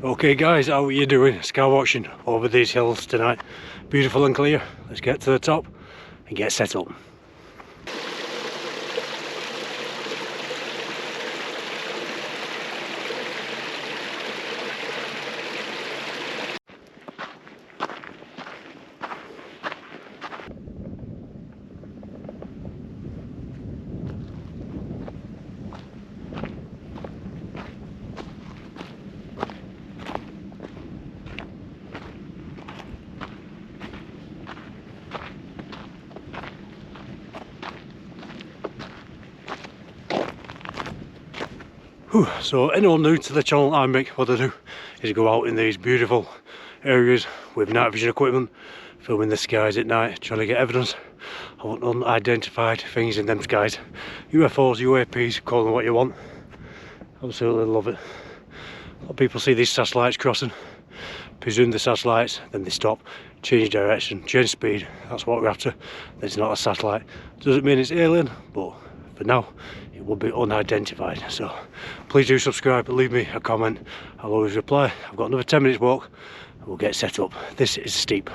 Okay guys, how are you doing? Skywatching over these hills tonight. Beautiful and clear. Let's get to the top and get set up. So anyone new to the channel, I make what I do is go out in these beautiful areas with night vision equipment, filming the skies at night, trying to get evidence of unidentified things in them skies. UFOs, UAPs, call them what you want. Absolutely love it. A lot of people see these satellites crossing, presume the satellites, then they stop, change direction, change speed. That's what we're after. It's not a satellite. Doesn't mean it's alien, but for now it will be unidentified. So please do subscribe, leave me a comment, I'll always reply. I've got another 10 minutes walk and we'll get set up. This is steep.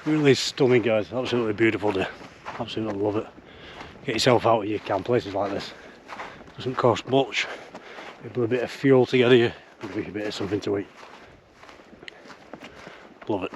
Really stunning guys, absolutely beautiful day. Absolutely love it. Get yourself out of your camp, places like this. Doesn't cost much. Maybe a bit of fuel to get here, maybe a bit of something to eat. Love it.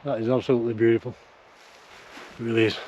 That is absolutely beautiful. It really is.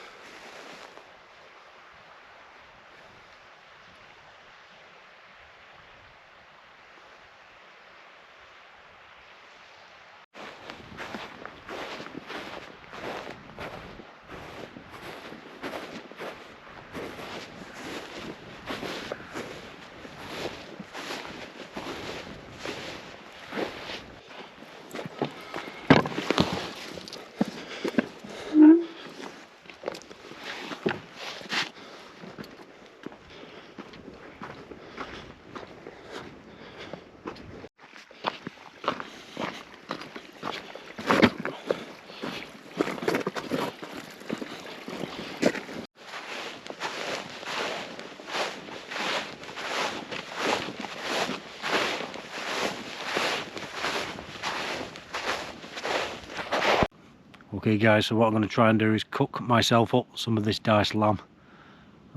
Okay guys, so what I'm going to try and do is cook myself up some of this diced lamb.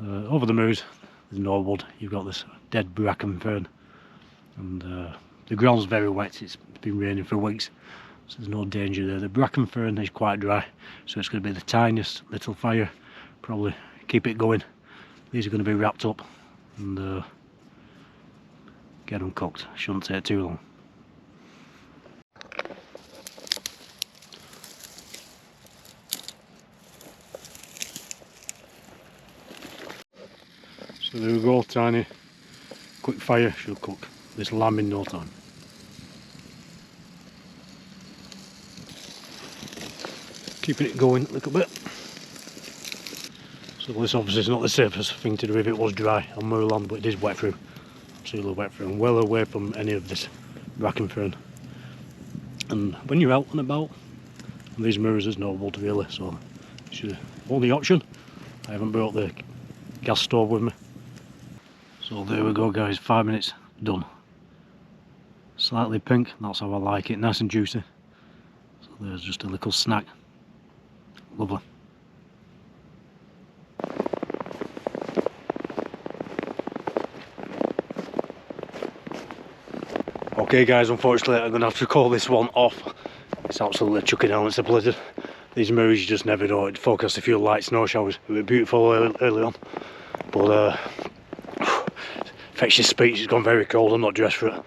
Over the moors, there's no wood, you've got this dead bracken fern, and the ground's very wet, it's been raining for weeks, so there's no danger there. The bracken fern is quite dry, so it's going to be the tiniest little fire, probably keep it going. These are going to be wrapped up and get them cooked, shouldn't take too long. So there we go, tiny, quick fire should cook this lamb in no time. Keeping it going a little bit. So this obviously is not the safest thing to do if it was dry on moorland, but it is wet through, absolutely wet through, and well away from any of this bracken fern. And when you're out and about, on these moors there's no wood really, so it's the only option. I haven't brought the gas stove with me. So there we go guys, 5 minutes done. Slightly pink, that's how I like it, nice and juicy. So there's just a little snack. Lovely. Okay guys, unfortunately I'm going to have to call this one off. It's absolutely chucking down, it's a blizzard. These moors you just never know, it forecast a few light snow showers. It was beautiful early on, but infectious speech, it's gone very cold, I'm not dressed for it.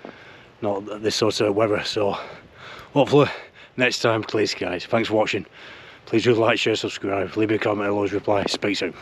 Not this sort of weather, so hopefully next time clear skies. Thanks for watching. Please do like, share, subscribe, leave me a comment, I'll always reply. Speak soon.